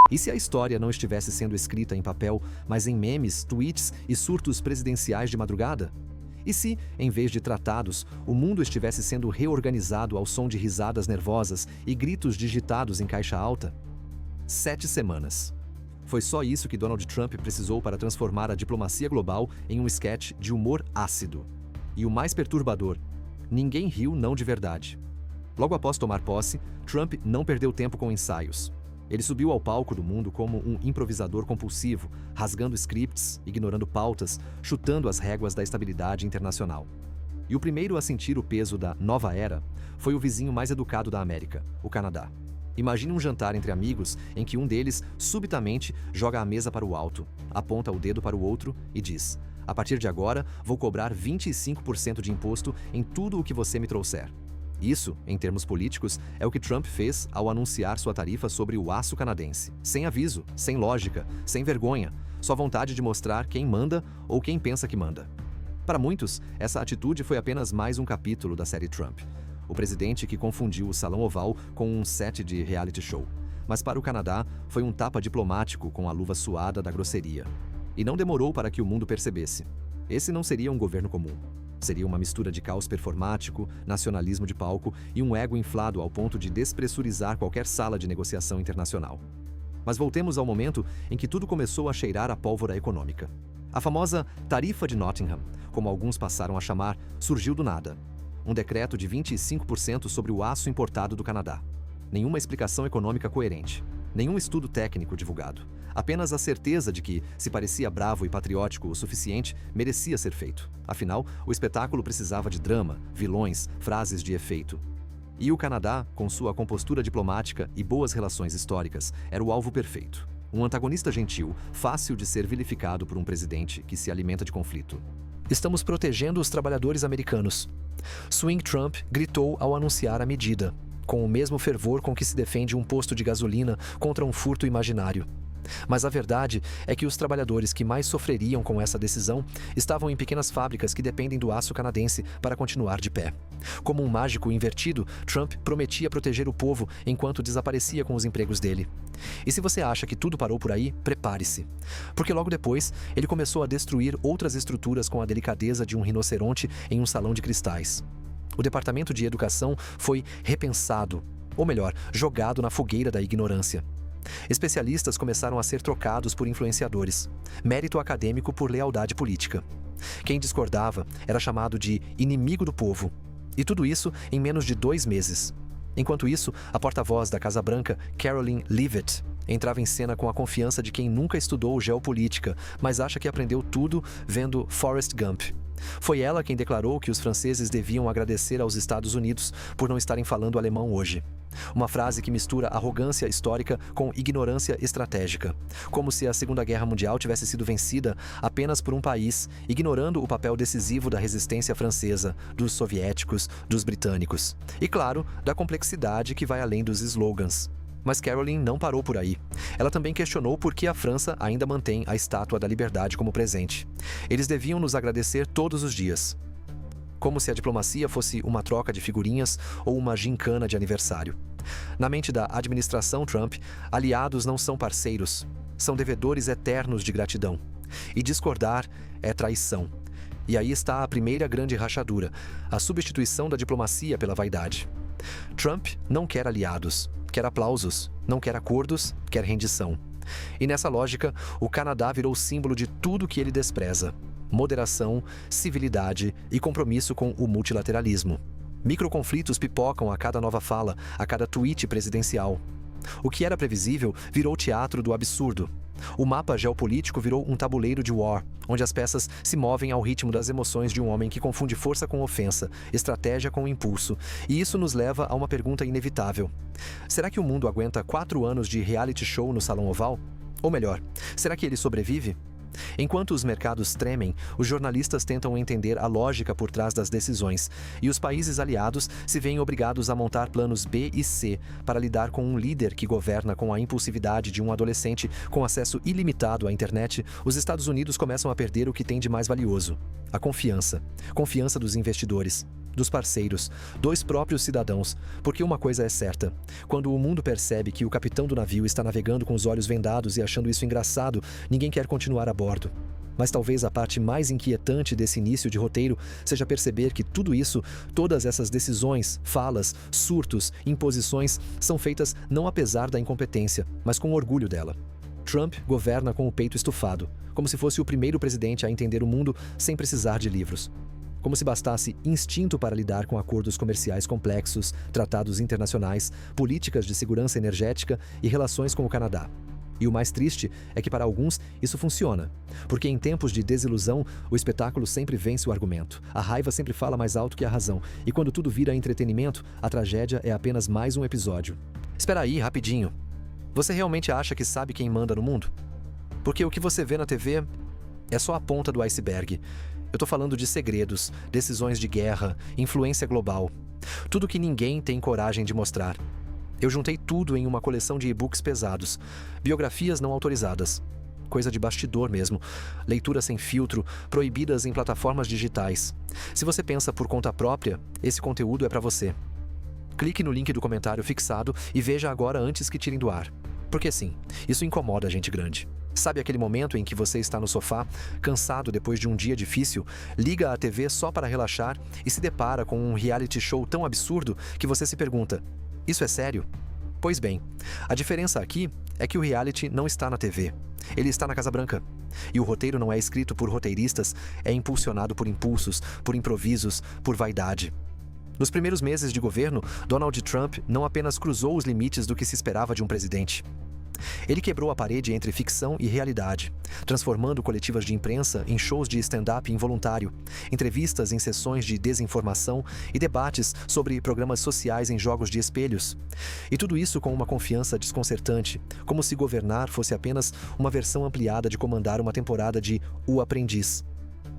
E se a história não estivesse sendo escrita em papel, mas em memes, tweets e surtos presidenciais de madrugada? E se, em vez de tratados, o mundo estivesse sendo reorganizado ao som de risadas nervosas e gritos digitados em caixa alta? 7 semanas. Foi só isso que Donald Trump precisou para transformar a diplomacia global em um sketch de humor ácido. E o mais perturbador, ninguém riu não de verdade. Logo após tomar posse, Trump não perdeu tempo com ensaios. Ele subiu ao palco do mundo como um improvisador compulsivo, rasgando scripts, ignorando pautas, chutando as réguas da estabilidade internacional. E o primeiro a sentir o peso da nova era foi o vizinho mais educado da América, o Canadá. Imagine um jantar entre amigos em que um deles, subitamente, joga a mesa para o alto, aponta o dedo para o outro e diz: "A partir de agora, vou cobrar 25% de imposto em tudo o que você me trouxer." Isso, em termos políticos, é o que Trump fez ao anunciar sua tarifa sobre o aço canadense. Sem aviso, sem lógica, sem vergonha, só vontade de mostrar quem manda ou quem pensa que manda. Para muitos, essa atitude foi apenas mais um capítulo da série Trump. O presidente que confundiu o Salão Oval com um set de reality show. Mas para o Canadá, foi um tapa diplomático com a luva suada da grosseria. E não demorou para que o mundo percebesse. Esse não seria um governo comum. Seria uma mistura de caos performático, nacionalismo de palco e um ego inflado ao ponto de despressurizar qualquer sala de negociação internacional. Mas voltemos ao momento em que tudo começou a cheirar a pólvora econômica. A famosa Tarifa de Nottingham, como alguns passaram a chamar, surgiu do nada. Um decreto de 25% sobre o aço importado do Canadá. Nenhuma explicação econômica coerente. Nenhum estudo técnico divulgado. Apenas a certeza de que, se parecia bravo e patriótico o suficiente, merecia ser feito. Afinal, o espetáculo precisava de drama, vilões, frases de efeito. E o Canadá, com sua compostura diplomática e boas relações históricas, era o alvo perfeito. Um antagonista gentil, fácil de ser vilificado por um presidente que se alimenta de conflito. "Estamos protegendo os trabalhadores americanos." Swing Trump gritou ao anunciar a medida, com o mesmo fervor com que se defende um posto de gasolina contra um furto imaginário. Mas a verdade é que os trabalhadores que mais sofreriam com essa decisão estavam em pequenas fábricas que dependem do aço canadense para continuar de pé. Como um mágico invertido, Trump prometia proteger o povo enquanto desaparecia com os empregos dele. E se você acha que tudo parou por aí, prepare-se. Porque logo depois, ele começou a destruir outras estruturas com a delicadeza de um rinoceronte em um salão de cristais. O Departamento de Educação foi repensado, ou melhor, jogado na fogueira da ignorância. Especialistas começaram a ser trocados por influenciadores, mérito acadêmico por lealdade política. Quem discordava era chamado de inimigo do povo. E tudo isso em menos de 2 meses. Enquanto isso, a porta-voz da Casa Branca, Karoline Leavitt, entrava em cena com a confiança de quem nunca estudou geopolítica, mas acha que aprendeu tudo vendo Forrest Gump. Foi ela quem declarou que os franceses deviam agradecer aos Estados Unidos por não estarem falando alemão hoje. Uma frase que mistura arrogância histórica com ignorância estratégica. Como se a Segunda Guerra Mundial tivesse sido vencida apenas por um país, ignorando o papel decisivo da resistência francesa, dos soviéticos, dos britânicos. E claro, da complexidade que vai além dos slogans. Mas Karoline não parou por aí. Ela também questionou por que a França ainda mantém a Estátua da Liberdade como presente. Eles deviam nos agradecer todos os dias. Como se a diplomacia fosse uma troca de figurinhas ou uma gincana de aniversário. Na mente da administração Trump, aliados não são parceiros, são devedores eternos de gratidão. E discordar é traição. E aí está a primeira grande rachadura, a substituição da diplomacia pela vaidade. Trump não quer aliados, quer aplausos, não quer acordos, quer rendição. E nessa lógica, o Canadá virou símbolo de tudo que ele despreza. Moderação, civilidade e compromisso com o multilateralismo. Microconflitos pipocam a cada nova fala, a cada tweet presidencial. O que era previsível virou teatro do absurdo. O mapa geopolítico virou um tabuleiro de war, onde as peças se movem ao ritmo das emoções de um homem que confunde força com ofensa, estratégia com impulso. E isso nos leva a uma pergunta inevitável. Será que o mundo aguenta 4 anos de reality show no Salão Oval? Ou melhor, será que ele sobrevive? Enquanto os mercados tremem, os jornalistas tentam entender a lógica por trás das decisões, e os países aliados se veem obrigados a montar planos B e C para lidar com um líder que governa com a impulsividade de um adolescente com acesso ilimitado à internet. Os Estados Unidos começam a perder o que tem de mais valioso: a confiança. Confiança dos investidores. dos parceiros, dos próprios cidadãos, porque uma coisa é certa: quando o mundo percebe que o capitão do navio está navegando com os olhos vendados e achando isso engraçado, ninguém quer continuar a bordo. Mas talvez a parte mais inquietante desse início de roteiro seja perceber que tudo isso, todas essas decisões, falas, surtos, imposições, são feitas não apesar da incompetência, mas com orgulho dela. Trump governa com o peito estufado, como se fosse o primeiro presidente a entender o mundo sem precisar de livros. Como se bastasse instinto para lidar com acordos comerciais complexos, tratados internacionais, políticas de segurança energética e relações com o Canadá. E o mais triste é que para alguns isso funciona, porque em tempos de desilusão, o espetáculo sempre vence o argumento, a raiva sempre fala mais alto que a razão, e quando tudo vira entretenimento, a tragédia é apenas mais um episódio. Espera aí, rapidinho. Você realmente acha que sabe quem manda no mundo? Porque o que você vê na TV é só a ponta do iceberg. Eu tô falando de segredos, decisões de guerra, influência global. Tudo que ninguém tem coragem de mostrar. Eu juntei tudo em uma coleção de e-books pesados, biografias não autorizadas, coisa de bastidor mesmo, leituras sem filtro, proibidas em plataformas digitais. Se você pensa por conta própria, esse conteúdo é para você. Clique no link do comentário fixado e veja agora antes que tirem do ar. Porque sim, isso incomoda a gente grande. Sabe aquele momento em que você está no sofá, cansado depois de um dia difícil, liga a TV só para relaxar e se depara com um reality show tão absurdo que você se pergunta: isso é sério? Pois bem, a diferença aqui é que o reality não está na TV. Ele está na Casa Branca. E o roteiro não é escrito por roteiristas, é impulsionado por impulsos, por improvisos, por vaidade. Nos primeiros meses de governo, Donald Trump não apenas cruzou os limites do que se esperava de um presidente. Ele quebrou a parede entre ficção e realidade, transformando coletivas de imprensa em shows de stand-up involuntário, entrevistas em sessões de desinformação e debates sobre programas sociais em jogos de espelhos. E tudo isso com uma confiança desconcertante, como se governar fosse apenas uma versão ampliada de comandar uma temporada de O Aprendiz.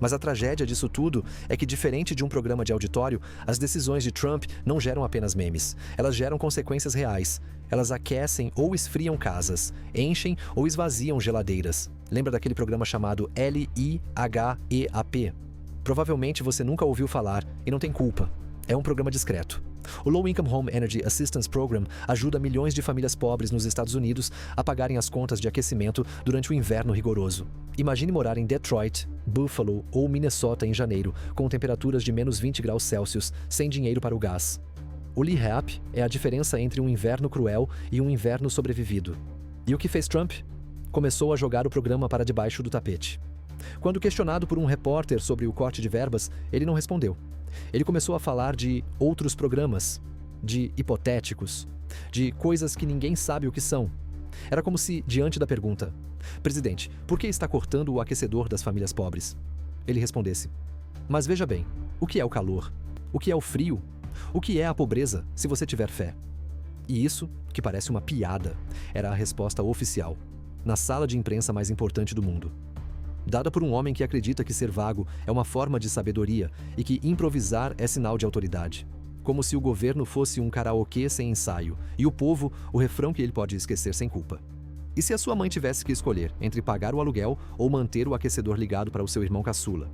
Mas a tragédia disso tudo é que, diferente de um programa de auditório, as decisões de Trump não geram apenas memes. Elas geram consequências reais. Elas aquecem ou esfriam casas, enchem ou esvaziam geladeiras. Lembra daquele programa chamado LIHEAP? Provavelmente você nunca ouviu falar e não tem culpa. É um programa discreto. O Low Income Home Energy Assistance Program ajuda milhões de famílias pobres nos Estados Unidos a pagarem as contas de aquecimento durante o inverno rigoroso. Imagine morar em Detroit, Buffalo ou Minnesota em janeiro, com temperaturas de menos 20 graus Celsius, sem dinheiro para o gás. O LIHEAP é a diferença entre um inverno cruel e um inverno sobrevivido. E o que fez Trump? Começou a jogar o programa para debaixo do tapete. Quando questionado por um repórter sobre o corte de verbas, ele não respondeu. Ele começou a falar de outros programas, de hipotéticos, de coisas que ninguém sabe o que são. Era como se, diante da pergunta: "Presidente, por que está cortando o aquecedor das famílias pobres?" ele respondesse: "Mas veja bem, o que é o calor? O que é o frio? O que é a pobreza, se você tiver fé?" E isso, que parece uma piada, era a resposta oficial, na sala de imprensa mais importante do mundo. Dada por um homem que acredita que ser vago é uma forma de sabedoria e que improvisar é sinal de autoridade. Como se o governo fosse um karaokê sem ensaio e o povo o refrão que ele pode esquecer sem culpa. E se a sua mãe tivesse que escolher entre pagar o aluguel ou manter o aquecedor ligado para o seu irmão caçula?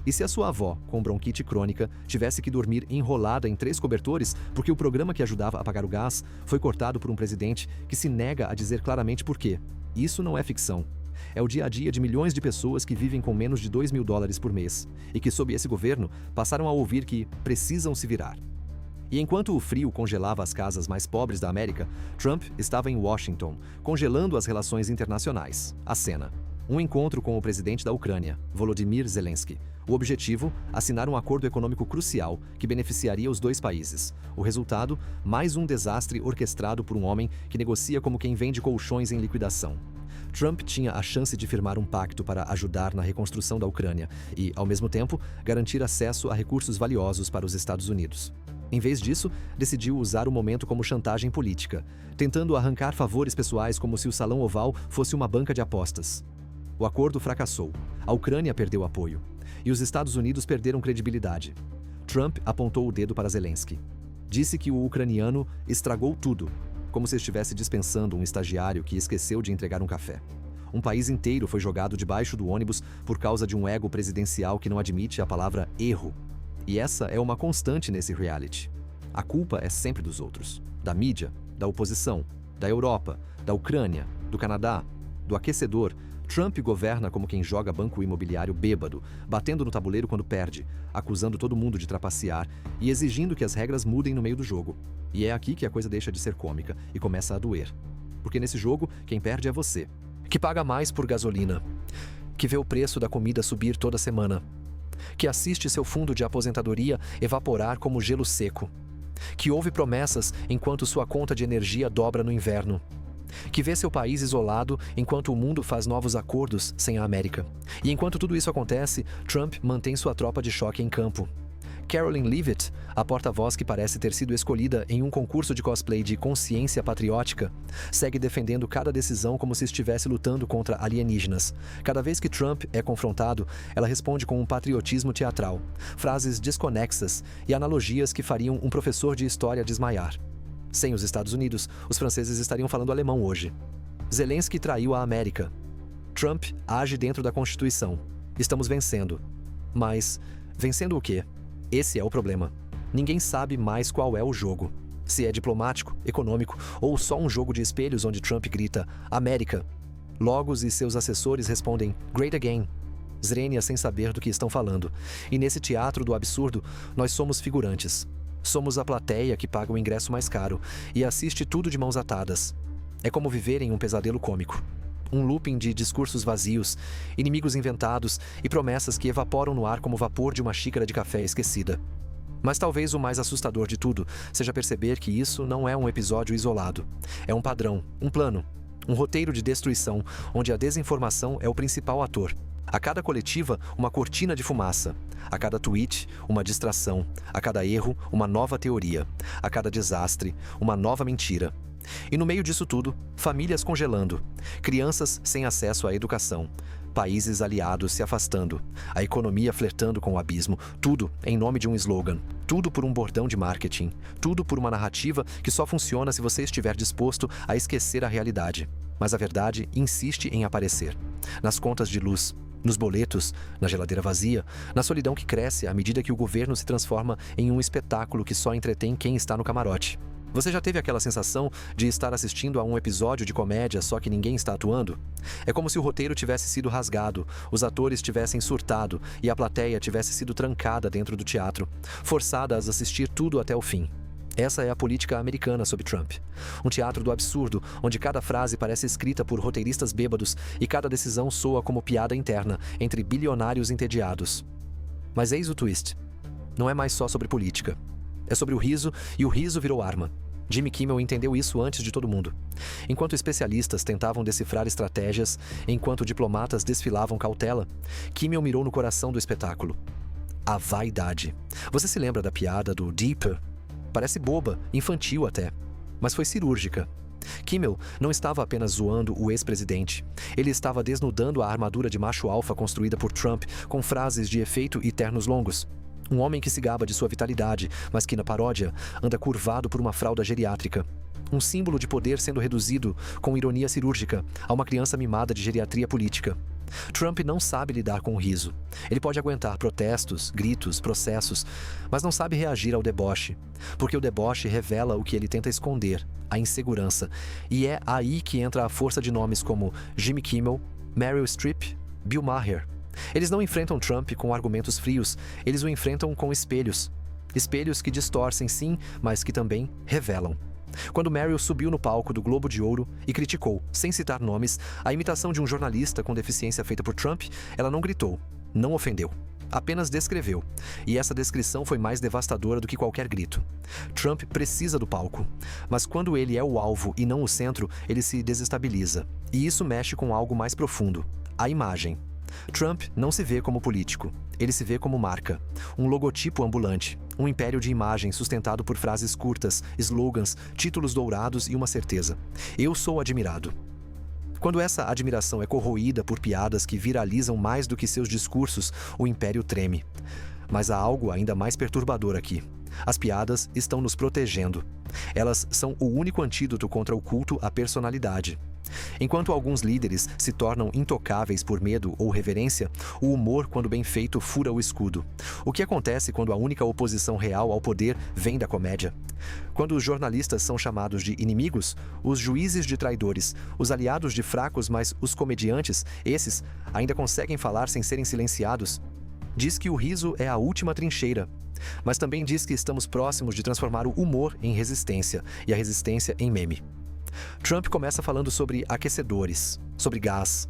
E se a sua avó, com bronquite crônica, tivesse que dormir enrolada em 3 cobertores porque o programa que ajudava a pagar o gás foi cortado por um presidente que se nega a dizer claramente por quê? Isso não é ficção. É o dia a dia de milhões de pessoas que vivem com menos de $2.000 por mês e que, sob esse governo, passaram a ouvir que precisam se virar. E enquanto o frio congelava as casas mais pobres da América, Trump estava em Washington, congelando as relações internacionais. A cena: um encontro com o presidente da Ucrânia, Volodymyr Zelensky. O objetivo: assinar um acordo econômico crucial que beneficiaria os 2 países. O resultado: mais um desastre orquestrado por um homem que negocia como quem vende colchões em liquidação. Trump tinha a chance de firmar um pacto para ajudar na reconstrução da Ucrânia e, ao mesmo tempo, garantir acesso a recursos valiosos para os Estados Unidos. Em vez disso, decidiu usar o momento como chantagem política, tentando arrancar favores pessoais como se o Salão Oval fosse uma banca de apostas. O acordo fracassou, a Ucrânia perdeu apoio e os Estados Unidos perderam credibilidade. Trump apontou o dedo para Zelensky. Disse que o ucraniano estragou tudo, como se estivesse dispensando um estagiário que esqueceu de entregar um café. Um país inteiro foi jogado debaixo do ônibus por causa de um ego presidencial que não admite a palavra erro. E essa é uma constante nesse reality. A culpa é sempre dos outros. Da mídia, da oposição, da Europa, da Ucrânia, do Canadá, do aquecedor. Trump governa como quem joga banco imobiliário bêbado, batendo no tabuleiro quando perde, acusando todo mundo de trapacear e exigindo que as regras mudem no meio do jogo. E é aqui que a coisa deixa de ser cômica e começa a doer. Porque nesse jogo, quem perde é você, que paga mais por gasolina, que vê o preço da comida subir toda semana, que assiste seu fundo de aposentadoria evaporar como gelo seco, que ouve promessas enquanto sua conta de energia dobra no inverno, que vê seu país isolado enquanto o mundo faz novos acordos sem a América. E enquanto tudo isso acontece, Trump mantém sua tropa de choque em campo. Caroline Leavitt, a porta-voz que parece ter sido escolhida em um concurso de cosplay de consciência patriótica, segue defendendo cada decisão como se estivesse lutando contra alienígenas. Cada vez que Trump é confrontado, ela responde com um patriotismo teatral, frases desconexas e analogias que fariam um professor de história desmaiar. Sem os Estados Unidos, os franceses estariam falando alemão hoje. Zelensky traiu a América. Trump age dentro da Constituição. Estamos vencendo. Mas, vencendo o quê? Esse é o problema. Ninguém sabe mais qual é o jogo. Se é diplomático, econômico ou só um jogo de espelhos onde Trump grita América. Logos e seus assessores respondem Great Again. Zrenia sem saber do que estão falando. E nesse teatro do absurdo, nós somos figurantes. Somos a plateia que paga o ingresso mais caro e assiste tudo de mãos atadas. É como viver em um pesadelo cômico. Um looping de discursos vazios, inimigos inventados e promessas que evaporam no ar como vapor de uma xícara de café esquecida. Mas talvez o mais assustador de tudo seja perceber que isso não é um episódio isolado. É um padrão, um plano, um roteiro de destruição onde a desinformação é o principal ator. A cada coletiva, uma cortina de fumaça. A cada tweet, uma distração. A cada erro, uma nova teoria. A cada desastre, uma nova mentira. E no meio disso tudo, famílias congelando, crianças sem acesso à educação, países aliados se afastando, a economia flertando com o abismo, tudo em nome de um slogan, tudo por um bordão de marketing, tudo por uma narrativa que só funciona se você estiver disposto a esquecer a realidade. Mas a verdade insiste em aparecer. Nas contas de luz, nos boletos, na geladeira vazia, na solidão que cresce à medida que o governo se transforma em um espetáculo que só entretém quem está no camarote. Você já teve aquela sensação de estar assistindo a um episódio de comédia só que ninguém está atuando? É como se o roteiro tivesse sido rasgado, os atores tivessem surtado e a plateia tivesse sido trancada dentro do teatro, forçada a assistir tudo até o fim. Essa é a política americana sob Trump. Um teatro do absurdo, onde cada frase parece escrita por roteiristas bêbados e cada decisão soa como piada interna entre bilionários entediados. Mas eis o twist. Não é mais só sobre política. É sobre o riso e o riso virou arma. Jimmy Kimmel entendeu isso antes de todo mundo. Enquanto especialistas tentavam decifrar estratégias, enquanto diplomatas desfilavam cautela, Kimmel mirou no coração do espetáculo. A vaidade. Você se lembra da piada do Deeper? Parece boba, infantil até, mas foi cirúrgica. Kimmel não estava apenas zoando o ex-presidente. Ele estava desnudando a armadura de macho alfa construída por Trump com frases de efeito e ternos longos. Um homem que se gaba de sua vitalidade, mas que na paródia anda curvado por uma fralda geriátrica. Um símbolo de poder sendo reduzido, com ironia cirúrgica, a uma criança mimada de geriatria política. Trump não sabe lidar com o riso. Ele pode aguentar protestos, gritos, processos, mas não sabe reagir ao deboche. Porque o deboche revela o que ele tenta esconder, a insegurança. E é aí que entra a força de nomes como Jimmy Kimmel, Meryl Streep, Bill Maher. Eles não enfrentam Trump com argumentos frios, eles o enfrentam com espelhos. Espelhos que distorcem sim, mas que também revelam. Quando Meryl subiu no palco do Globo de Ouro e criticou, sem citar nomes, a imitação de um jornalista com deficiência feita por Trump, ela não gritou, não ofendeu, apenas descreveu. E essa descrição foi mais devastadora do que qualquer grito. Trump precisa do palco, mas quando ele é o alvo e não o centro, ele se desestabiliza. E isso mexe com algo mais profundo, a imagem. Trump não se vê como político, ele se vê como marca, um logotipo ambulante, um império de imagem sustentado por frases curtas, slogans, títulos dourados e uma certeza: eu sou admirado. Quando essa admiração é corroída por piadas que viralizam mais do que seus discursos, o império treme. Mas há algo ainda mais perturbador aqui. As piadas estão nos protegendo. Elas são o único antídoto contra o culto à personalidade. Enquanto alguns líderes se tornam intocáveis por medo ou reverência, o humor, quando bem feito, fura o escudo. O que acontece quando a única oposição real ao poder vem da comédia? Quando os jornalistas são chamados de inimigos, os juízes de traidores, os aliados de fracos, mas os comediantes, esses, ainda conseguem falar sem serem silenciados. Diz que o riso é a última trincheira, mas também diz que estamos próximos de transformar o humor em resistência e a resistência em meme. Trump começa falando sobre aquecedores, sobre gás,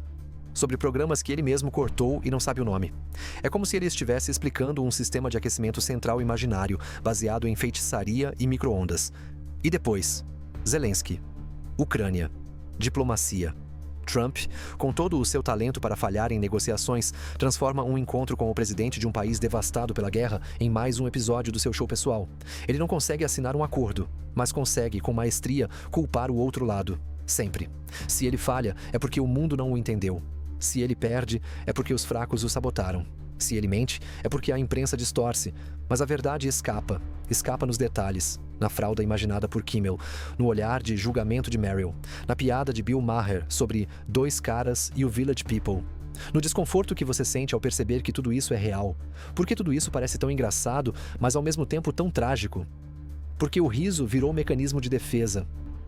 sobre programas que ele mesmo cortou e não sabe o nome. É como se ele estivesse explicando um sistema de aquecimento central imaginário, baseado em feitiçaria e micro-ondas. E depois, Zelensky, Ucrânia, diplomacia. Trump, com todo o seu talento para falhar em negociações, transforma um encontro com o presidente de um país devastado pela guerra em mais um episódio do seu show pessoal. Ele não consegue assinar um acordo, mas consegue, com maestria, culpar o outro lado. Sempre. Se ele falha, é porque o mundo não o entendeu. Se ele perde, é porque os fracos o sabotaram. Se ele mente, é porque a imprensa distorce. Mas a verdade escapa nos detalhes, na fralda imaginada por Kimmel, no olhar de julgamento de Meryl, na piada de Bill Maher sobre dois caras e o Village People, no desconforto que você sente ao perceber que tudo isso é real. Por que tudo isso parece tão engraçado, mas ao mesmo tempo tão trágico? Porque o riso virou um mecanismo de defesa.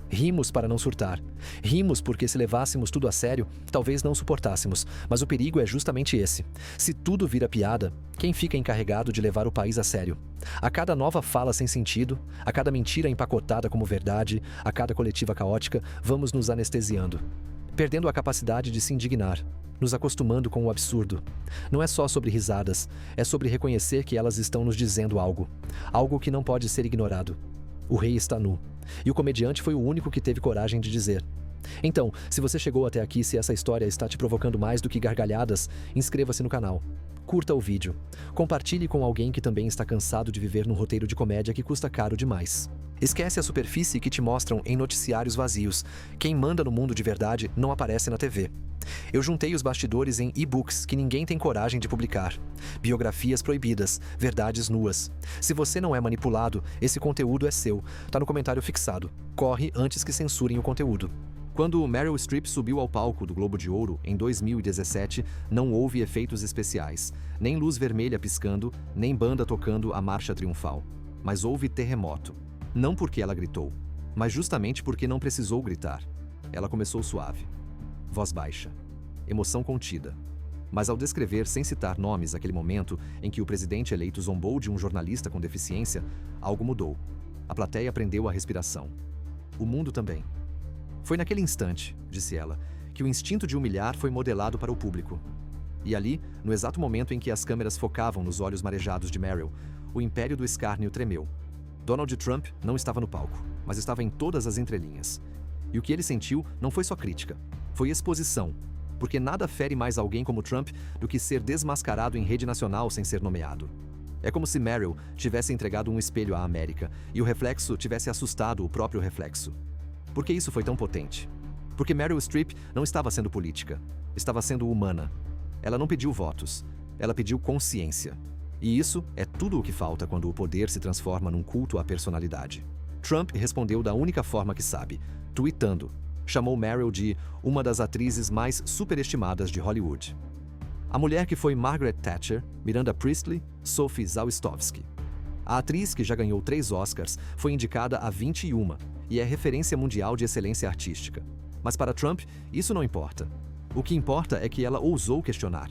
Rimos para não surtar. Rimos porque, se levássemos tudo a sério, talvez não suportássemos. Mas o perigo é justamente esse. Se tudo vira piada, quem fica encarregado de levar o país a sério? A cada nova fala sem sentido, a cada mentira empacotada como verdade, a cada coletiva caótica, vamos nos anestesiando, perdendo a capacidade de se indignar, nos acostumando com o absurdo. Não é só sobre risadas, é sobre reconhecer que elas estão nos dizendo algo. Algo que não pode ser ignorado. O rei está nu. E o comediante foi o único que teve coragem de dizer. Então, se você chegou até aqui, se essa história está te provocando mais do que gargalhadas, inscreva-se no canal. Curta o vídeo. Compartilhe com alguém que também está cansado de viver num roteiro de comédia que custa caro demais. Esquece a superfície que te mostram em noticiários vazios. Quem manda no mundo de verdade não aparece na TV. Eu juntei os bastidores em e-books que ninguém tem coragem de publicar. Biografias proibidas, verdades nuas. Se você não é manipulado, esse conteúdo é seu. Tá no comentário fixado. Corre antes que censurem o conteúdo. Quando Meryl Streep subiu ao palco do Globo de Ouro em 2017, não houve efeitos especiais, nem luz vermelha piscando, nem banda tocando a marcha triunfal. Mas houve terremoto. Não porque ela gritou, mas justamente porque não precisou gritar. Ela começou suave. Voz baixa. Emoção contida. Mas ao descrever sem citar nomes aquele momento em que o presidente eleito zombou de um jornalista com deficiência, algo mudou. A plateia prendeu a respiração. O mundo também. Foi naquele instante, disse ela, que o instinto de humilhar foi modelado para o público. E ali, no exato momento em que as câmeras focavam nos olhos marejados de Meryl, o império do escárnio tremeu. Donald Trump não estava no palco, mas estava em todas as entrelinhas. E o que ele sentiu não foi só crítica, foi exposição, porque nada fere mais alguém como Trump do que ser desmascarado em rede nacional sem ser nomeado. É como se Meryl tivesse entregado um espelho à América e o reflexo tivesse assustado o próprio reflexo. Por que isso foi tão potente? Porque Meryl Streep não estava sendo política, estava sendo humana. Ela não pediu votos, ela pediu consciência. E isso é tudo o que falta quando o poder se transforma num culto à personalidade. Trump respondeu da única forma que sabe, tweetando. Chamou Meryl de uma das atrizes mais superestimadas de Hollywood. A mulher que foi Margaret Thatcher, Miranda Priestley, Sophie Zawistowski. A atriz, que já ganhou 3 Oscars, foi indicada a 21 e é referência mundial de excelência artística. Mas para Trump, isso não importa. O que importa é que ela ousou questionar.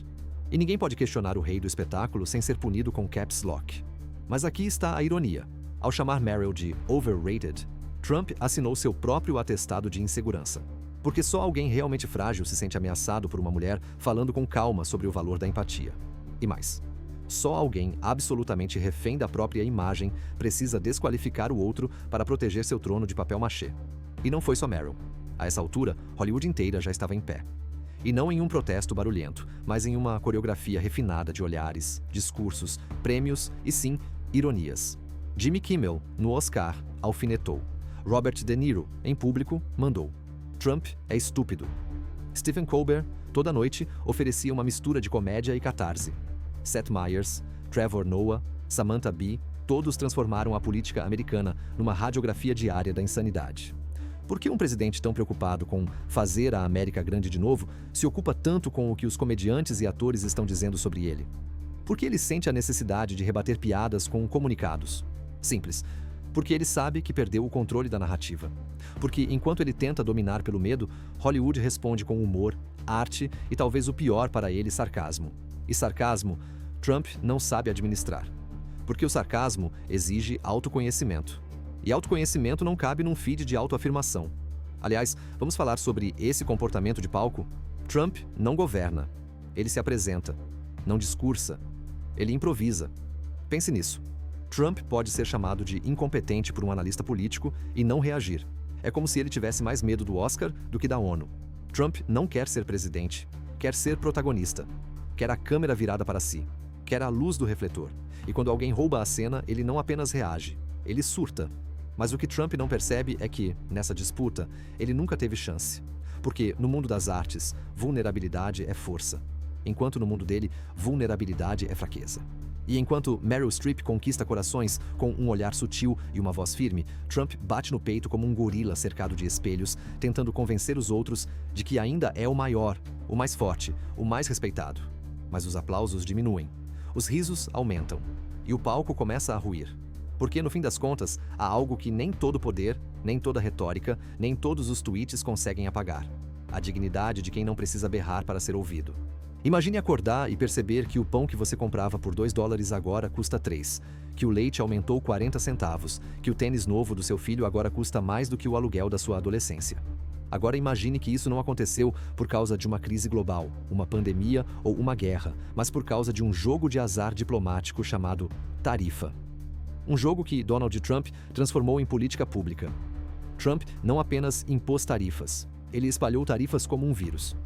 E ninguém pode questionar o rei do espetáculo sem ser punido com caps lock. Mas aqui está a ironia. Ao chamar Meryl de overrated, Trump assinou seu próprio atestado de insegurança. Porque só alguém realmente frágil se sente ameaçado por uma mulher falando com calma sobre o valor da empatia. E mais, só alguém absolutamente refém da própria imagem precisa desqualificar o outro para proteger seu trono de papel machê. E não foi só Meryl. A essa altura, Hollywood inteira já estava em pé. E não em um protesto barulhento, mas em uma coreografia refinada de olhares, discursos, prêmios e, sim, ironias. Jimmy Kimmel, no Oscar, alfinetou. Robert De Niro, em público, mandou. Trump é estúpido. Stephen Colbert, toda noite, oferecia uma mistura de comédia e catarse. Seth Meyers, Trevor Noah, Samantha Bee, todos transformaram a política americana numa radiografia diária da insanidade. Por que um presidente tão preocupado com fazer a América grande de novo se ocupa tanto com o que os comediantes e atores estão dizendo sobre ele? Por que ele sente a necessidade de rebater piadas com comunicados? Simples. Porque ele sabe que perdeu o controle da narrativa. Porque, enquanto ele tenta dominar pelo medo, Hollywood responde com humor, arte e talvez o pior para ele, sarcasmo. E sarcasmo, Trump não sabe administrar. Porque o sarcasmo exige autoconhecimento. E autoconhecimento não cabe num feed de autoafirmação. Aliás, vamos falar sobre esse comportamento de palco? Trump não governa. Ele se apresenta. Não discursa. Ele improvisa. Pense nisso. Trump pode ser chamado de incompetente por um analista político e não reagir. É como se ele tivesse mais medo do Oscar do que da ONU. Trump não quer ser presidente. Quer ser protagonista. Quer a câmera virada para si. Quer a luz do refletor. E quando alguém rouba a cena, ele não apenas reage. Ele surta. Mas o que Trump não percebe é que, nessa disputa, ele nunca teve chance. Porque, no mundo das artes, vulnerabilidade é força. Enquanto no mundo dele, vulnerabilidade é fraqueza. E enquanto Meryl Streep conquista corações com um olhar sutil e uma voz firme, Trump bate no peito como um gorila cercado de espelhos, tentando convencer os outros de que ainda é o maior, o mais forte, o mais respeitado. Mas os aplausos diminuem, os risos aumentam, e o palco começa a ruir. Porque, no fim das contas, há algo que nem todo poder, nem toda retórica, nem todos os tweets conseguem apagar: a dignidade de quem não precisa berrar para ser ouvido. Imagine acordar e perceber que o pão que você comprava por $2 agora custa 3, que o leite aumentou 40 centavos, que o tênis novo do seu filho agora custa mais do que o aluguel da sua adolescência. Agora imagine que isso não aconteceu por causa de uma crise global, uma pandemia ou uma guerra, mas por causa de um jogo de azar diplomático chamado tarifa. Um jogo que Donald Trump transformou em política pública. Trump não apenas impôs tarifas, ele espalhou tarifas como um vírus.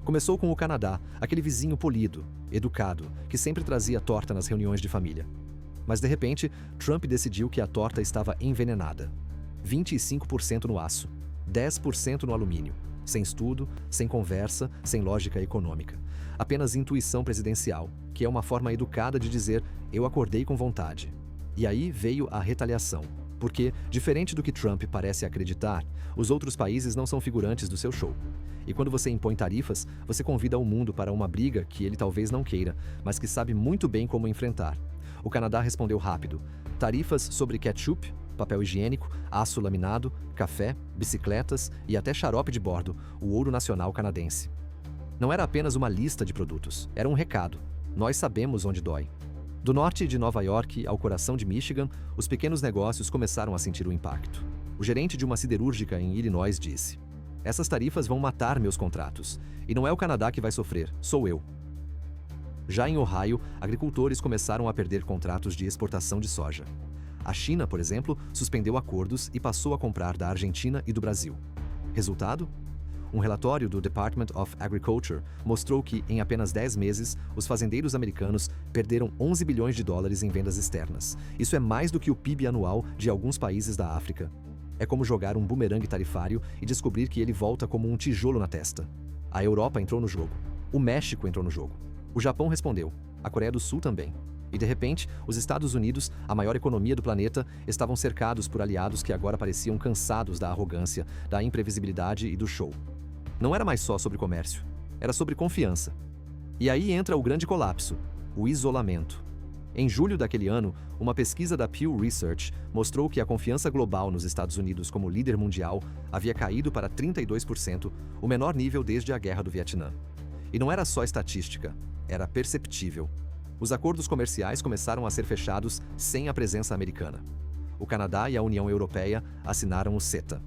Começou com o Canadá, aquele vizinho polido, educado, que sempre trazia torta nas reuniões de família. Mas de repente, Trump decidiu que a torta estava envenenada. 25% no aço, 10% no alumínio. Sem estudo, sem conversa, sem lógica econômica. Apenas intuição presidencial, que é uma forma educada de dizer "eu acordei com vontade". E aí veio a retaliação. Porque, diferente do que Trump parece acreditar, os outros países não são figurantes do seu show. E quando você impõe tarifas, você convida o mundo para uma briga que ele talvez não queira, mas que sabe muito bem como enfrentar. O Canadá respondeu rápido: tarifas sobre ketchup, papel higiênico, aço laminado, café, bicicletas e até xarope de bordo, o ouro nacional canadense. Não era apenas uma lista de produtos, era um recado. Nós sabemos onde dói. Do norte de Nova York ao coração de Michigan, os pequenos negócios começaram a sentir o impacto. O gerente de uma siderúrgica em Illinois disse: essas tarifas vão matar meus contratos. E não é o Canadá que vai sofrer, sou eu. Já em Ohio, agricultores começaram a perder contratos de exportação de soja. A China, por exemplo, suspendeu acordos e passou a comprar da Argentina e do Brasil. Resultado? Um relatório do Department of Agriculture mostrou que, em apenas 10 meses, os fazendeiros americanos perderam $11 bilhões em vendas externas. Isso é mais do que o PIB anual de alguns países da África. É como jogar um bumerangue tarifário e descobrir que ele volta como um tijolo na testa. A Europa entrou no jogo. O México entrou no jogo. O Japão respondeu. A Coreia do Sul também. E de repente, os Estados Unidos, a maior economia do planeta, estavam cercados por aliados que agora pareciam cansados da arrogância, da imprevisibilidade e do show. Não era mais só sobre comércio. Era sobre confiança. E aí entra o grande colapso: o isolamento. Em julho daquele ano, uma pesquisa da Pew Research mostrou que a confiança global nos Estados Unidos como líder mundial havia caído para 32%, o menor nível desde a Guerra do Vietnã. E não era só estatística, era perceptível. Os acordos comerciais começaram a ser fechados sem a presença americana. O Canadá e a União Europeia assinaram o CETA.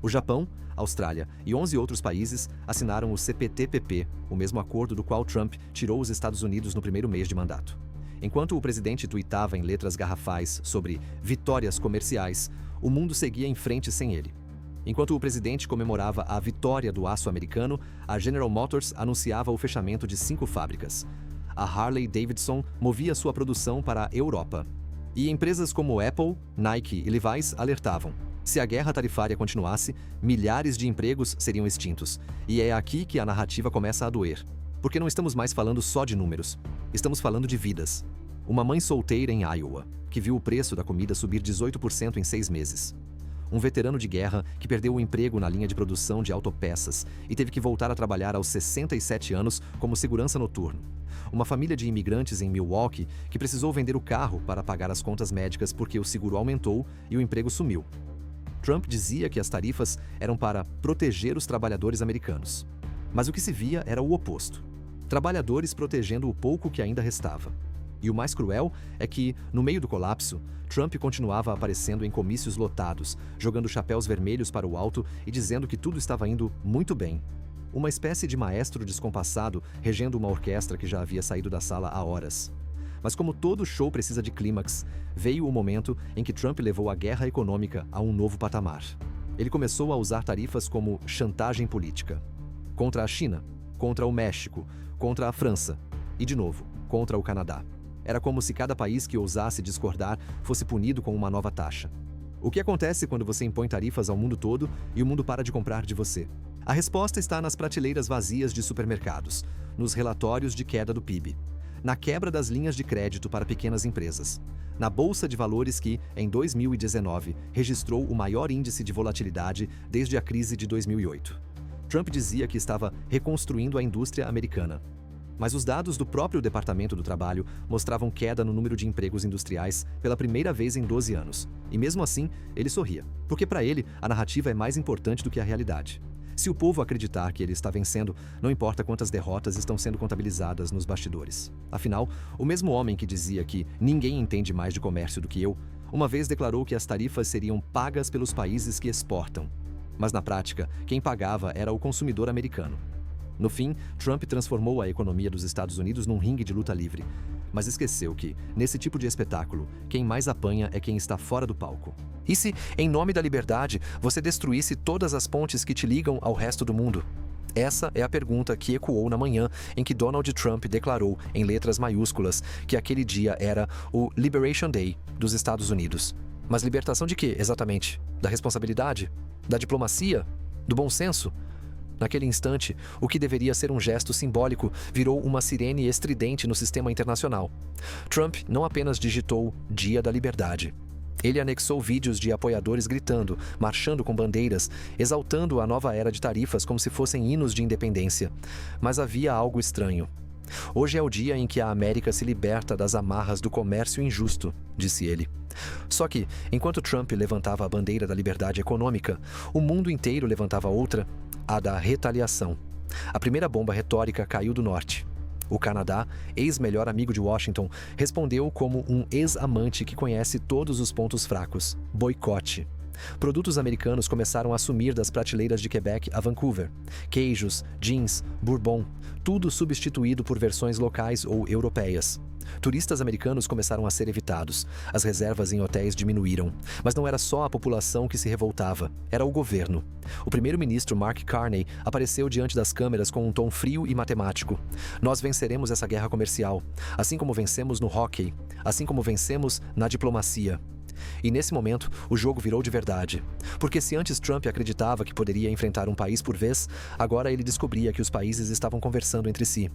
O Japão, Austrália e 11 outros países assinaram o CPTPP, o mesmo acordo do qual Trump tirou os Estados Unidos no primeiro mês de mandato. Enquanto o presidente tuitava em letras garrafais sobre vitórias comerciais, o mundo seguia em frente sem ele. Enquanto o presidente comemorava a vitória do aço americano, a General Motors anunciava o fechamento de 5 fábricas. A Harley-Davidson movia sua produção para a Europa. E empresas como Apple, Nike e Levi's alertavam: se a guerra tarifária continuasse, milhares de empregos seriam extintos. E é aqui que a narrativa começa a doer. Porque não estamos mais falando só de números. Estamos falando de vidas. Uma mãe solteira em Iowa, que viu o preço da comida subir 18% em 6 meses. Um veterano de guerra que perdeu o emprego na linha de produção de autopeças e teve que voltar a trabalhar aos 67 anos como segurança noturno. Uma família de imigrantes em Milwaukee que precisou vender o carro para pagar as contas médicas porque o seguro aumentou e o emprego sumiu. Trump dizia que as tarifas eram para proteger os trabalhadores americanos. Mas o que se via era o oposto. Trabalhadores protegendo o pouco que ainda restava. E o mais cruel é que, no meio do colapso, Trump continuava aparecendo em comícios lotados, jogando chapéus vermelhos para o alto e dizendo que tudo estava indo muito bem. Uma espécie de maestro descompassado regendo uma orquestra que já havia saído da sala há horas. Mas como todo show precisa de clímax, veio o momento em que Trump levou a guerra econômica a um novo patamar. Ele começou a usar tarifas como chantagem política. Contra a China, contra o México, contra a França e, de novo, contra o Canadá. Era como se cada país que ousasse discordar fosse punido com uma nova taxa. O que acontece quando você impõe tarifas ao mundo todo e o mundo para de comprar de você? A resposta está nas prateleiras vazias de supermercados, nos relatórios de queda do PIB, na quebra das linhas de crédito para pequenas empresas, na Bolsa de Valores que, em 2019, registrou o maior índice de volatilidade desde a crise de 2008. Trump dizia que estava reconstruindo a indústria americana. Mas os dados do próprio Departamento do Trabalho mostravam queda no número de empregos industriais pela primeira vez em 12 anos. E mesmo assim, ele sorria, porque para ele a narrativa é mais importante do que a realidade. Se o povo acreditar que ele está vencendo, não importa quantas derrotas estão sendo contabilizadas nos bastidores. Afinal, o mesmo homem que dizia que ninguém entende mais de comércio do que eu, uma vez declarou que as tarifas seriam pagas pelos países que exportam. Mas na prática, quem pagava era o consumidor americano. No fim, Trump transformou a economia dos Estados Unidos num ringue de luta livre. Mas esqueceu que, nesse tipo de espetáculo, quem mais apanha é quem está fora do palco. E se, em nome da liberdade, você destruísse todas as pontes que te ligam ao resto do mundo? Essa é a pergunta que ecoou na manhã em que Donald Trump declarou, em letras maiúsculas, que aquele dia era o Liberation Day dos Estados Unidos. Mas libertação de quê, exatamente? Da responsabilidade? Da diplomacia? Do bom senso? Naquele instante, o que deveria ser um gesto simbólico virou uma sirene estridente no sistema internacional. Trump não apenas digitou Dia da Liberdade. Ele anexou vídeos de apoiadores gritando, marchando com bandeiras, exaltando a nova era de tarifas como se fossem hinos de independência. Mas havia algo estranho. Hoje é o dia em que a América se liberta das amarras do comércio injusto, disse ele. Só que, enquanto Trump levantava a bandeira da liberdade econômica, o mundo inteiro levantava outra, a da retaliação. A primeira bomba retórica caiu do norte. O Canadá, ex-melhor amigo de Washington, respondeu como um ex-amante que conhece todos os pontos fracos: boicote. Produtos americanos começaram a sumir das prateleiras de Quebec a Vancouver. Queijos, jeans, bourbon, tudo substituído por versões locais ou europeias. Turistas americanos começaram a ser evitados. As reservas em hotéis diminuíram. Mas não era só a população que se revoltava, era o governo. O primeiro-ministro Mark Carney apareceu diante das câmeras com um tom frio e matemático. Nós venceremos essa guerra comercial, assim como vencemos no hóquei, assim como vencemos na diplomacia. E nesse momento, o jogo virou de verdade. Porque se antes Trump acreditava que poderia enfrentar um país por vez, agora ele descobria que os países estavam conversando entre si.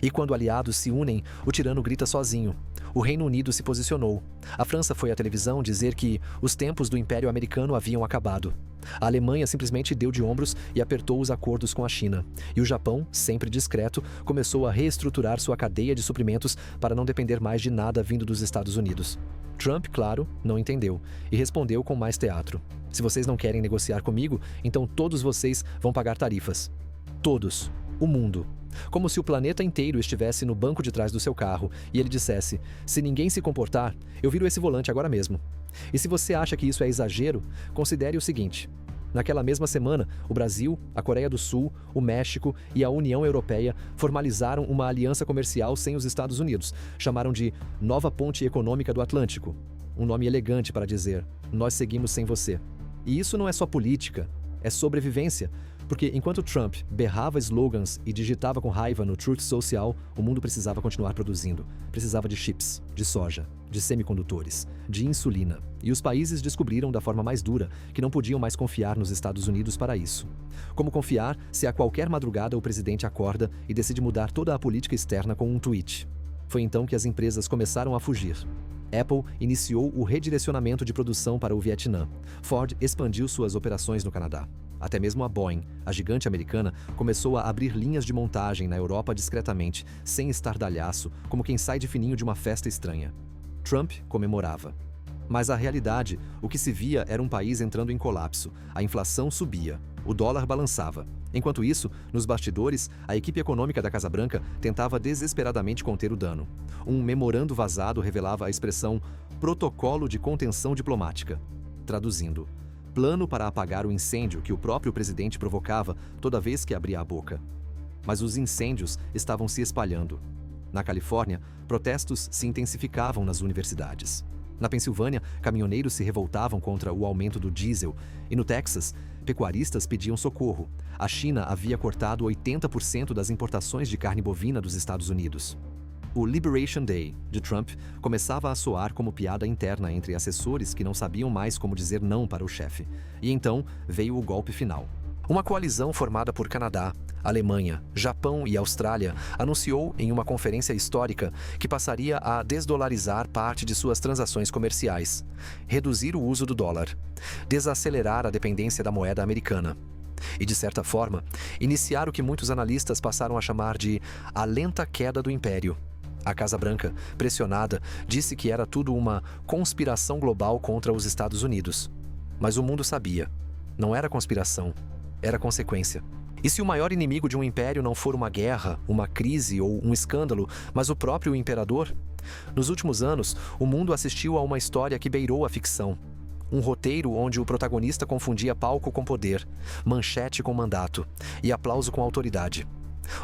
E quando aliados se unem, o tirano grita sozinho. O Reino Unido se posicionou. A França foi à televisão dizer que os tempos do Império Americano haviam acabado. A Alemanha simplesmente deu de ombros e apertou os acordos com a China. E o Japão, sempre discreto, começou a reestruturar sua cadeia de suprimentos para não depender mais de nada vindo dos Estados Unidos. Trump, claro, não entendeu e respondeu com mais teatro. Se vocês não querem negociar comigo, então todos vocês vão pagar tarifas. Todos. O mundo. Como se o planeta inteiro estivesse no banco de trás do seu carro e ele dissesse: se ninguém se comportar, eu viro esse volante agora mesmo. E se você acha que isso é exagero, considere o seguinte. Naquela mesma semana, o Brasil, a Coreia do Sul, o México e a União Europeia formalizaram uma aliança comercial sem os Estados Unidos. Chamaram de Nova Ponte Econômica do Atlântico. Um nome elegante para dizer: nós seguimos sem você. E isso não é só política, é sobrevivência. Porque enquanto Trump berrava slogans e digitava com raiva no Truth Social, o mundo precisava continuar produzindo. Precisava de chips, de soja, de semicondutores, de insulina. E os países descobriram da forma mais dura que não podiam mais confiar nos Estados Unidos para isso. Como confiar se a qualquer madrugada o presidente acorda e decide mudar toda a política externa com um tweet? Foi então que as empresas começaram a fugir. Apple iniciou o redirecionamento de produção para o Vietnã. Ford expandiu suas operações no Canadá. Até mesmo a Boeing, a gigante americana, começou a abrir linhas de montagem na Europa discretamente, sem estardalhaço, como quem sai de fininho de uma festa estranha. Trump comemorava. Mas a realidade, o que se via era um país entrando em colapso. A inflação subia, o dólar balançava. Enquanto isso, nos bastidores, a equipe econômica da Casa Branca tentava desesperadamente conter o dano. Um memorando vazado revelava a expressão Protocolo de Contenção Diplomática. Traduzindo, plano para apagar o incêndio que o próprio presidente provocava toda vez que abria a boca. Mas os incêndios estavam se espalhando. Na Califórnia, protestos se intensificavam nas universidades. Na Pensilvânia, caminhoneiros se revoltavam contra o aumento do diesel. E no Texas, pecuaristas pediam socorro. A China havia cortado 80% das importações de carne bovina dos Estados Unidos. O Liberation Day, de Trump, começava a soar como piada interna entre assessores que não sabiam mais como dizer não para o chefe. E então veio o golpe final. Uma coalizão formada por Canadá, Alemanha, Japão e Austrália anunciou em uma conferência histórica que passaria a desdolarizar parte de suas transações comerciais, reduzir o uso do dólar, desacelerar a dependência da moeda americana e, de certa forma, iniciar o que muitos analistas passaram a chamar de a lenta queda do império. A Casa Branca, pressionada, disse que era tudo uma conspiração global contra os Estados Unidos. Mas o mundo sabia. Não era conspiração, era consequência. E se o maior inimigo de um império não for uma guerra, uma crise ou um escândalo, mas o próprio imperador? Nos últimos anos, o mundo assistiu a uma história que beirou a ficção. Um roteiro onde o protagonista confundia palco com poder, manchete com mandato e aplauso com autoridade.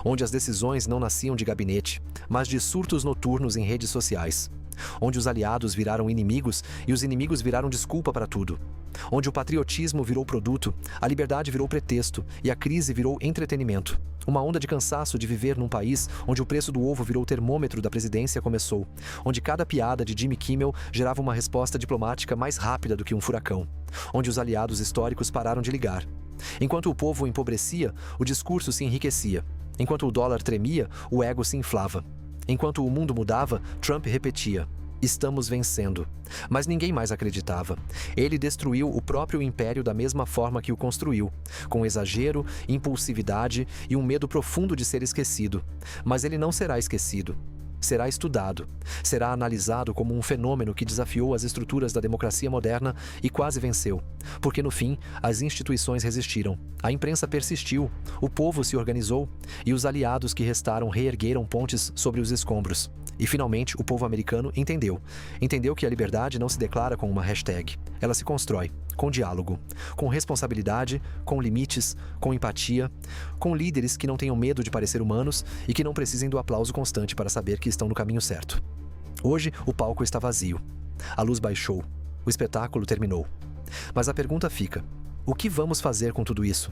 Onde as decisões não nasciam de gabinete, mas de surtos noturnos em redes sociais. Onde os aliados viraram inimigos e os inimigos viraram desculpa para tudo. Onde o patriotismo virou produto, a liberdade virou pretexto e a crise virou entretenimento. Uma onda de cansaço de viver num país onde o preço do ovo virou o termômetro da presidência começou. Onde cada piada de Jimmy Kimmel gerava uma resposta diplomática mais rápida do que um furacão. Onde os aliados históricos pararam de ligar. Enquanto o povo empobrecia, o discurso se enriquecia. Enquanto o dólar tremia, o ego se inflava. Enquanto o mundo mudava, Trump repetia: estamos vencendo. Mas ninguém mais acreditava. Ele destruiu o próprio império da mesma forma que o construiu, com exagero, impulsividade e um medo profundo de ser esquecido. Mas ele não será esquecido. Será estudado. Será analisado como um fenômeno que desafiou as estruturas da democracia moderna e quase venceu. Porque, no fim, as instituições resistiram. A imprensa persistiu, o povo se organizou e os aliados que restaram reergueram pontes sobre os escombros. E, finalmente, o povo americano entendeu. Entendeu que a liberdade não se declara com uma hashtag. Ela se constrói, com diálogo, com responsabilidade, com limites, com empatia, com líderes que não tenham medo de parecer humanos e que não precisem do aplauso constante para saber que estão no caminho certo. Hoje, o palco está vazio. A luz baixou. O espetáculo terminou. Mas a pergunta fica: o que vamos fazer com tudo isso?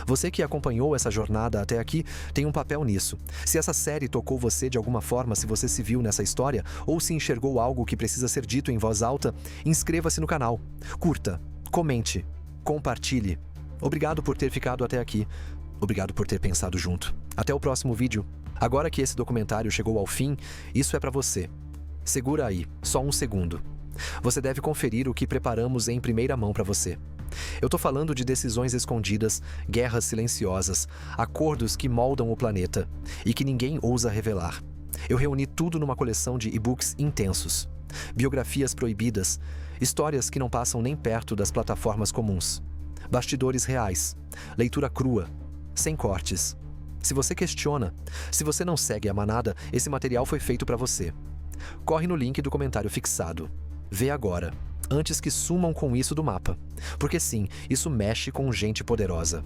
Você que acompanhou essa jornada até aqui tem um papel nisso. Se essa série tocou você de alguma forma, se você se viu nessa história ou se enxergou algo que precisa ser dito em voz alta, inscreva-se no canal, curta, comente, compartilhe. Obrigado por ter ficado até aqui. Obrigado por ter pensado junto. Até o próximo vídeo. Agora que esse documentário chegou ao fim, isso é para você. Segura aí, só um segundo. Você deve conferir o que preparamos em primeira mão para você. Eu tô falando de decisões escondidas, guerras silenciosas, acordos que moldam o planeta e que ninguém ousa revelar. Eu reuni tudo numa coleção de e-books intensos. Biografias proibidas, histórias que não passam nem perto das plataformas comuns. Bastidores reais, leitura crua, sem cortes. Se você questiona, se você não segue a manada, esse material foi feito para você. Corre no link do comentário fixado. Vê agora, antes que sumam com isso do mapa. Porque sim, isso mexe com gente poderosa.